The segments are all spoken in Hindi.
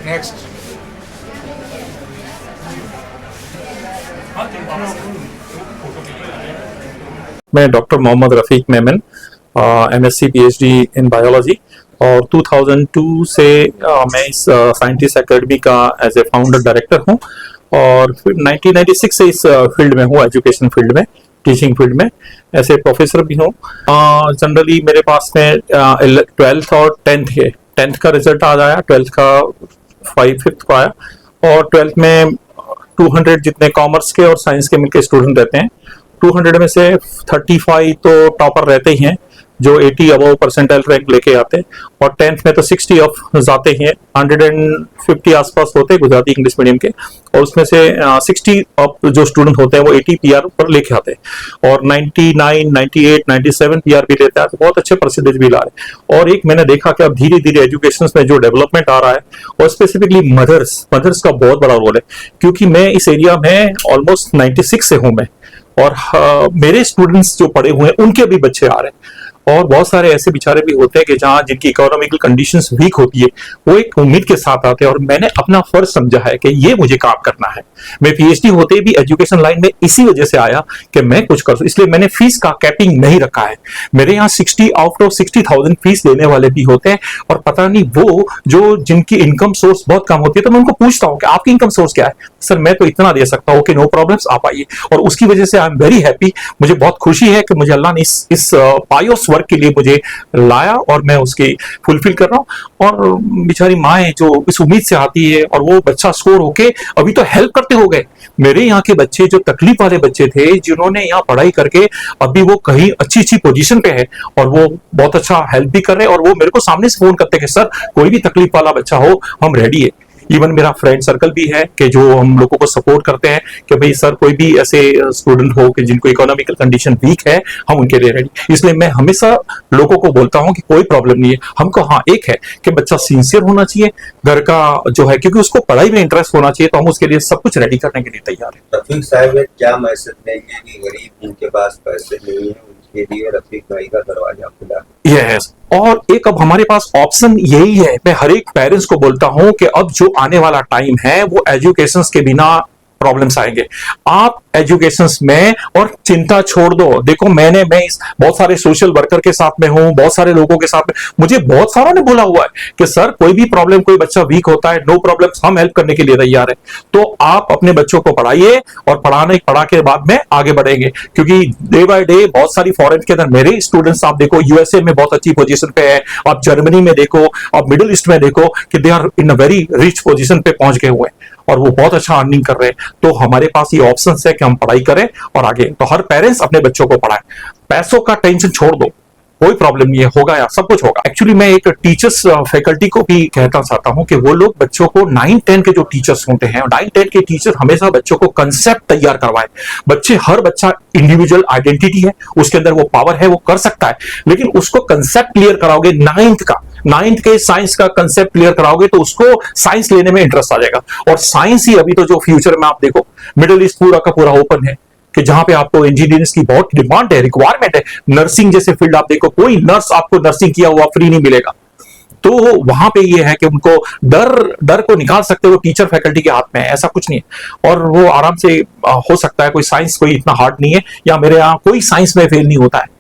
नेक्स्ट। मैं doctor Mohammad Rafiq Memon, MSc PhD in biology, और 2002 से मैं इस साइंटिस्ट एकेडमी का एज ए फाउंडर डायरेक्टर हूँ, और फिर 1996 से इस फील्ड में हूँ, एजुकेशन फील्ड में, टीचिंग फील्ड में ऐसे प्रोफेसर भी हूँ। जनरली मेरे पास में 12th और 10th का रिजल्ट आ आया, 12th का 5th को आया, और 12th में 200 जितने कॉमर्स के और साइंस के मिलकर स्टूडेंट रहते हैं। 200 में से 35 तो टॉपर रहते ही हैं जो 80 अबव परसेंटाइल रैंक लेके आते हैं, और 10th में तो 60 ऑफ जाते हैं। 150 आसपास होते हैं गुजराती इंग्लिश मीडियम के, और उसमें से 60 ऑफ जो स्टूडेंट होते हैं वो 80 पीआर पर लेके आते हैं, और 99, 98, 97 पीआर भी लेते हैं, तो बहुत अच्छे परसेंटेज भी ला रहे हैं। और एक मैंने देखा कि अब धीरे धीरे एजुकेशन में जो डेवलपमेंट आ रहा है, और स्पेसिफिकली मदर्स का बहुत बड़ा रोल है, क्योंकि मैं इस एरिया में ऑलमोस्ट 96 से हूं मैं, और मेरे स्टूडेंट्स जो पढ़े हुए हैं उनके भी बच्चे आ रहे हैं, और बहुत सारे ऐसे बेचारे भी होते हैं कि जहां जिनकी इकोनॉमिकल कंडीशंस वीक होती है, वो एक उम्मीद के साथ आते हैं, और मैंने अपना फर्ज समझा है कि ये मुझे काम करना है। मैं पीएचडी होते भी एजुकेशन लाइन में इसी वजह से आया कि मैं कुछ कर सकूं, इसलिए मैंने फीस का कैपिंग नहीं रखा है। मेरे यहाँ 60 आउट ऑफ 60,000 फीस लेने वाले भी होते हैं, और पता नहीं वो जो जिनकी इनकम सोर्स बहुत कम होती है, तो मैं उनको पूछता हूँ कि आपकी इनकम सोर्स क्या है? सर मैं तो इतना दे सकता हूँ कि नो प्रॉब्लम्स, आप आइए। और उसकी वजह से आई एम वेरी हैप्पी, मुझे बहुत खुशी है कि मुझे अल्लाह ने इस पायोस वर्क के लिए मुझे लाया, और मैं उसकी फुलफिल कर रहा हूँ। और बेचारी माएँ जो इस उम्मीद से आती है, और वो बच्चा स्कोर होके अभी तो हेल्प करते हो गए। मेरे यहाँ के बच्चे जो तकलीफ वाले बच्चे थे, जिन्होंने यहाँ पढ़ाई करके अभी वो कहीं अच्छी पोजीशन पे है, और वो बहुत अच्छा हेल्प भी कर रहे हैं, और वो मेरे को सामने से फोन करते हैं कि सर कोई भी तकलीफ वाला बच्चा हो, हम रेडी है। इवन मेरा फ्रेंड सर्कल भी है कि जो हम लोगों को सपोर्ट करते हैं कि भाई सर कोई भी ऐसे स्टूडेंट हो कि जिनको इकोनॉमिकल कंडीशन वीक है, हम उनके लिए रेडी। इसलिए मैं हमेशा लोगों को बोलता हूं कि कोई प्रॉब्लम नहीं है हमको। हाँ, एक है कि बच्चा सिंसियर होना चाहिए, घर का जो है, क्योंकि उसको पढ़ाई में इंटरेस्ट होना चाहिए, तो हम उसके लिए सब कुछ रेडी करने के लिए तैयार है। रफीक साहब क्या मैसेज देंगे कि गरीब जिनके पास पैसे नहीं है उनके लिए रफीक भाई का दरवाजा खुला? यस, और एक अब हमारे पास ऑप्शन यही है। मैं हर एक पेरेंट्स को बोलता हूं कि अब जो आने वाला टाइम है वो एजुकेशन के बिना प्रॉब्लम्स आएंगे। आप एजुकेशन में और चिंता छोड़ दो। देखो मैं बहुत सारे सोशल वर्कर के साथ में हूं, बहुत सारे लोगों के साथ में, मुझे बहुत सारों ने बोला हुआ है कि सर कोई भी प्रॉब्लम, कोई बच्चा वीक होता है, नो प्रॉब्लम्स, हम हेल्प करने के लिए तैयार है। तो आप अपने बच्चों को पढ़ाइए, और पढ़ा के बाद में आगे बढ़ेंगे, क्योंकि डे बाय डे बहुत सारी फॉरेन के अंदर मेरे स्टूडेंट्स आप देखो, यूएसए में बहुत अच्छी पोजीशन पे है, आप जर्मनी में देखो, आप मिडिल ईस्ट में देखो कि they are in a very rich position पे पहुंच गए हुए हैं, और वो बहुत अच्छा अर्निंग कर रहे हैं। तो हमारे पास ये ऑप्शन है कि हम पढ़ाई करें और आगे। तो हर पेरेंट्स अपने बच्चों को पढ़ाएं, पैसों का टेंशन छोड़ दो, कोई प्रॉब्लम नहीं है, होगा यार, सब कुछ होगा। एक्चुअली मैं एक टीचर्स फैकल्टी को भी कहना चाहता हूं कि वो लोग बच्चों को 9-10 के जो टीचर्स होते हैं, 9-10 के टीचर हमेशा बच्चों को कंसेप्ट तैयार करवाए। हर बच्चा इंडिविजुअल आइडेंटिटी है, उसके अंदर वो पावर है, वो कर सकता है, लेकिन उसको कंसेप्ट क्लियर कराओगे 9th के साइंस का कंसेप्ट क्लियर कराओगे तो उसको साइंस लेने में इंटरेस्ट आ जाएगा। और साइंस ही अभी तो जो फ्यूचर में आप देखो, मिडिल ईस्ट पूरा का पूरा ओपन है, कि जहां पे आपको इंजीनियर्स की बहुत डिमांड है, रिक्वायरमेंट है। नर्सिंग जैसे फील्ड आप देखो, कोई नर्स आपको नर्सिंग किया हुआ फ्री नहीं मिलेगा। तो वहां पे ये है कि उनको डर को निकाल सकते हो टीचर फैकल्टी के हाथ में, ऐसा कुछ नहीं है, और वो आराम से हो सकता है। कोई साइंस कोई इतना हार्ड नहीं है, या मेरे यहाँ कोई साइंस में फेल नहीं होता है।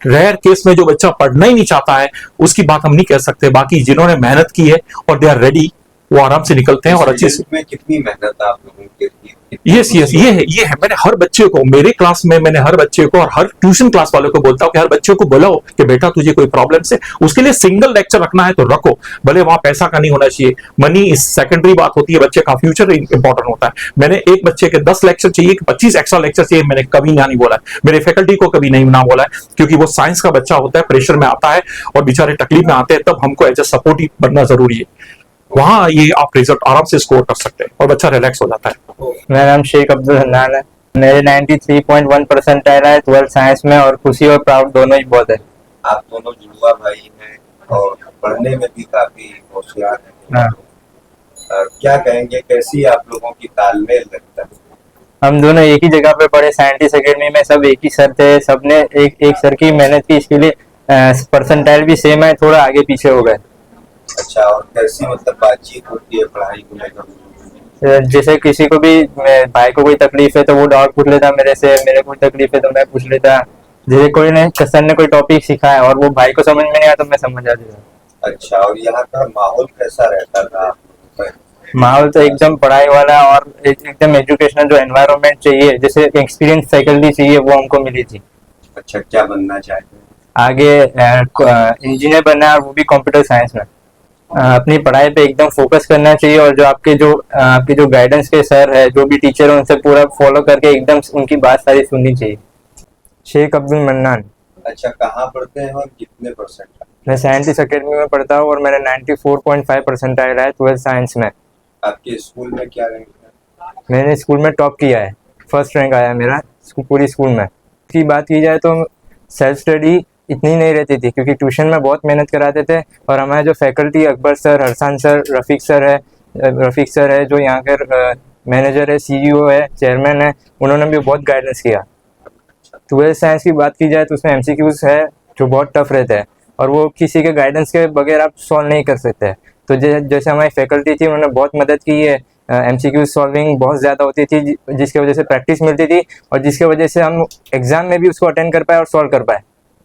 रेयर केस में जो बच्चा पढ़ना ही नहीं चाहता है उसकी बात हम नहीं कह सकते, बाकी जिन्होंने मेहनत की है और दे आर रेडी, वो आराम से निकलते हैं और अच्छे से। में कितनी मेहनत आप लोगों की? यस, ये है मैंने हर बच्चे को, मेरे क्लास में मैंने हर बच्चे को और हर ट्यूशन क्लास वालों को बोलता हूँ कि हर बच्चे को बुलाओ कि बेटा तुझे कोई प्रॉब्लम से, उसके लिए सिंगल लेक्चर रखना है तो रखो, भले वहां पैसा का नहीं होना चाहिए, मनी इस सेकेंडरी बात होती है, बच्चे का फ्यूचर इंपॉर्टेंट होता है। मैंने एक बच्चे के 10 लेक्चर चाहिए कि 25 एक्स्ट्रा लेक्चर चाहिए, मैंने कभी नहीं बोला है, मेरे फैकल्टी को कभी नहीं ना बोला है, क्योंकि वो साइंस का बच्चा होता है, प्रेशर में आता है और बेचारे तकलीफ में आते हैं, तब हमको एज ए सपोर्टिव बनना जरूरी है। वहां ये आप रिजल्ट आराम से स्कोर कर सकते हैं और बच्चा रिलैक्स हो जाता है। मेरा नाम शेख अब्दुल हन्नान है, मेरे 93.1 परसेंटाइल है 12th साइंस में, और खुशी और प्राउड दोनों ही बहुत है। आप दोनों जुड़वा भाई हैं और पढ़ने में भी काफी होशियार हैं। क्या कहेंगे, कैसी आप लोगों की तालमेल लगता है? हम दोनों एक ही जगह पे पढ़े, साइंटिस्ट एकेडमी में, सब एक ही सर थे, सबने एक सर की मेहनत की, इसके लिए परसेंटाइल भी सेम है, थोड़ा आगे पीछे हो गए। अच्छा, और कैसी मतलब बातचीत होती है पढ़ाई को लेकर? जैसे किसी को भी भाई को कोई तकलीफ है तो वो डाउट पूछ लेता मेरे से, मेरे को तकलीफ है तो मैं पूछ लेता। जैसे कोई ने सर ने कोई टॉपिक सिखाया और वो भाई को समझ में नहीं आया तो मैं समझ आ जाता। अच्छा, और यहाँ का माहौल कैसा रहता था? माहौल तो एकदम पढ़ाई वाला और एकदम एजुकेशनल जो एनवायरनमेंट चाहिए, जैसे एक्सपीरियंस फैकल्टी चाहिए वो हमको मिली थी। अच्छा, क्या बनना चाहते हैं? आगे इंजीनियर बनना है, वो भी कंप्यूटर साइंस में। अपनी पढ़ाई पे एकदम फोकस करना चाहिए और जो आपके जो गाइडेंस के सर है, जो भी टीचर है, उनसे पूरा फॉलो करके एकदम उनकी बात सारी सुननी चाहिए। शेख अब्दुल मन्नान। अच्छा, कहाँ पढ़ते हैं और कितने परसेंट? मैं साइंटिस्ट अकेडमी में पढ़ता हूँ और मैंने 94.5 परसेंटाइल है 12th साइंस में। आपके स्कूल में क्या रैंक है? मैंने स्कूल में टॉप किया है, फर्स्ट रैंक आया मेरा पूरी स्कूल में। की बात की जाए तो सेल्फ स्टडी इतनी नहीं रहती थी क्योंकि ट्यूशन में बहुत मेहनत कराते थे और हमारे जो फैकल्टी अकबर सर, हरसान सर, रफ़ीक सर है जो यहाँ के मैनेजर है, सीईओ है, चेयरमैन है, उन्होंने भी बहुत गाइडेंस किया। 12th साइंस की बात की जाए तो उसमें एमसीक्यूज है जो बहुत टफ रहते हैं और वो किसी के गाइडेंस के बगैर आप सॉल्व नहीं कर सकते। तो जैसे हमारी फैकल्टी थी उन्होंने बहुत मदद की है। एमसीक्यू सॉल्विंग बहुत ज़्यादा होती थी जिसकी वजह से प्रैक्टिस मिलती थी और जिसकी वजह से हम एग्जाम में भी उसको अटेंड कर पाए और सॉल्व कर पाए।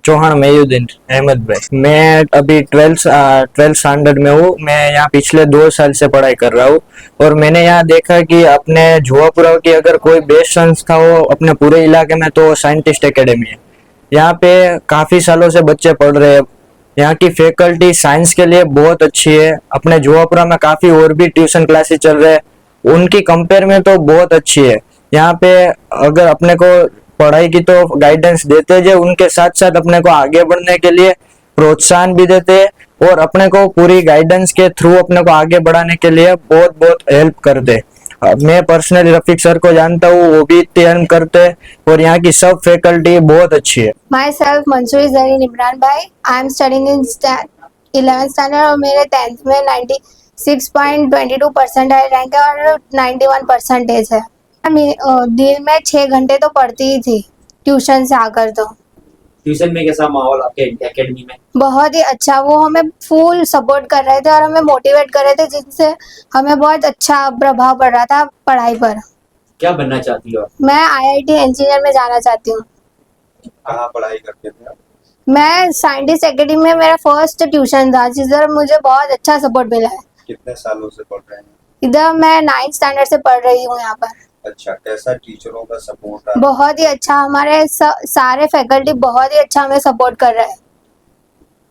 चौहान मयूद्दीन अहमद भाई। मैं अभी 12th स्टैंडर्ड में हूँ। मैं यहाँ पिछले 2 साल से पढ़ाई कर रहा हूँ और मैंने यहाँ देखा कि अपने जुआपुरा की अगर कोई बेस्ट संस्था हो अपने पूरे इलाके में तो साइंटिस्ट एकेडमी है। यहाँ पे काफ़ी सालों से बच्चे पढ़ रहे हैं। यहाँ की फैकल्टी साइंस के लिए बहुत अच्छी है। अपने जुआपुरा में काफ़ी और भी ट्यूशन क्लासेस चल रहे हैं, उनकी कंपेयर में तो बहुत अच्छी है। यहाँ पे अगर अपने को पढ़ाई की तो गाइडेंस देते हैं, उनके साथ साथ अपने को आगे बढ़ने के लिए प्रोत्साहन भी देते हैं और अपने को पूरी गाइडेंस के थ्रू अपने को आगे बढ़ाने के लिए बहुत बहुत हेल्प करते हैं। मैं पर्सनली रफीक सर को जानता हूँ, वो भी इतनी हेल्प करते हैं और यहाँ की सब फैकल्टी बहुत अच्छी है। Myself Mansoori Zareen Imran bhai. I am studying in 11th standard और मेरे 10th में 96.22% रैंक है और 91% है। दिन में 6 घंटे तो पढ़ती ही थी ट्यूशन से आकर। तो ट्यूशन में कैसा माहौल आपके एकेडमी में? बहुत ही अच्छा, वो हमें फुल सपोर्ट कर रहे थे और हमें मोटिवेट कर रहे थे जिससे हमें बहुत अच्छा प्रभाव पड़ रहा था पढ़ाई पर। क्या बनना चाहती हो? मैं IIT इंजीनियर में जाना चाहती हूँ। कहाँ पढ़ाई करते थे आप? मैं साइंटिस्ट एकेडमी में मेरा फर्स्ट ट्यूशन था जिधर मुझे बहुत अच्छा सपोर्ट मिला है। कितने सालों से पढ़ रहे हैं? इधर मैं 9th स्टैंडर्ड से पढ़ रही हूँ यहाँ पर। अच्छा, कैसा टीचरों का सपोर्ट है? बहुत ही अच्छा, हमारे सारे फैकल्टी बहुत ही अच्छा हमें सपोर्ट कर रहे हैं।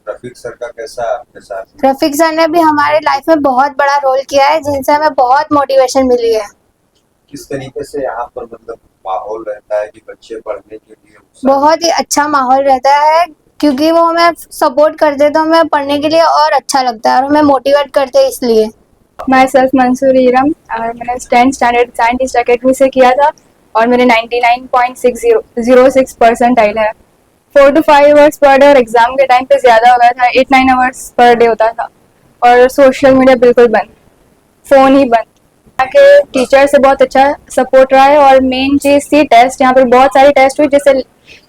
रफीक सर का कैसा आपके साथ? रफीक सर ने भी हमारे लाइफ में बहुत बड़ा रोल किया है जिनसे हमें बहुत मोटिवेशन मिली है। किस तरीके से यहाँ पर मतलब माहौल रहता है कि बच्चे पढ़ने के लिए उत्साहित? बहुत ही अच्छा माहौल रहता है क्योंकि वो हमें सपोर्ट करते तो हमें पढ़ने के लिए और अच्छा लगता है और हमें मोटिवेट करते हैं इसलिए। माई सेल्फ मंसूरी इरम और मैंने 10th स्टैंडर्ड साइंटिस्ट एकेडमी से किया था और मेरे 99.606 परसेंटाइल है। 4 to 5 आवर्स पर डे और एग्जाम के टाइम पे ज़्यादा हो गया था, 8-9 आवर्स पर डे होता था और सोशल मीडिया बिल्कुल बंद, फ़ोन ही बंद। यहाँ के टीचर से बहुत अच्छा सपोर्ट रहा है और मेन चीज़ थी टेस्ट। यहाँ पर बहुत सारी टेस्ट हुई जिससे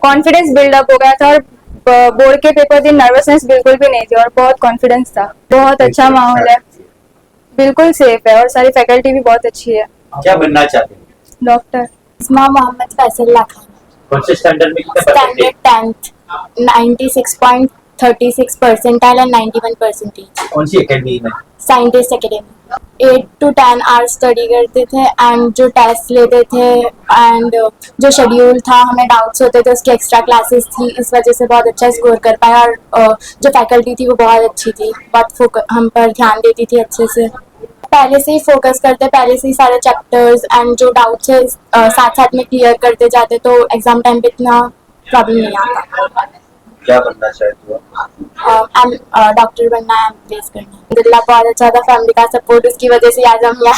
कॉन्फिडेंस बिल्डअप हो गया था और बोर्ड के पेपर दिन नर्वसनेस बिल्कुल भी नहीं थी और बहुत कॉन्फिडेंस था। बहुत अच्छा माहौल है, बिल्कुल सेफ है और सारी फैकल्टी भी बहुत अच्छी है। क्या बनना चाहते हैं? डॉक्टर। इस्मा मोहम्मद फैसल खान। कौन से स्टैंडर्ड में कितने percentage? Standard 10th 96.36 percentile and 91 percentage. कौन सी एकेडमी में? Scientist academy. 8 to 10 hours study करते थे एंड जो टेस्ट लेते थे एंड जो शेड्यूल था, हमें डाउट्स होते थे, उसकी एक्स्ट्रा क्लासेस थी, इस वजह से बहुत अच्छा स्कोर कर पाया और जो फैकल्टी थी वो बहुत अच्छी थी, बहुत हम पर ध्यान देती थी अच्छे से। पहले से ही फोकस करते, पहले से ही सारे चैप्टर्स एंड जो डाउट्स है साथ साथ में क्लियर करते जाते तो एग्जाम टाइम पे इतना प्रॉब्लम नहीं आता। क्या बनना चाहते हो? डॉक्टर बनना है, एमबीबीएस करना है। अल्हम्दुलिल्लाह बहुत अच्छा था, फैमिली का सपोर्ट, उसकी वजह से आज हम यहाँ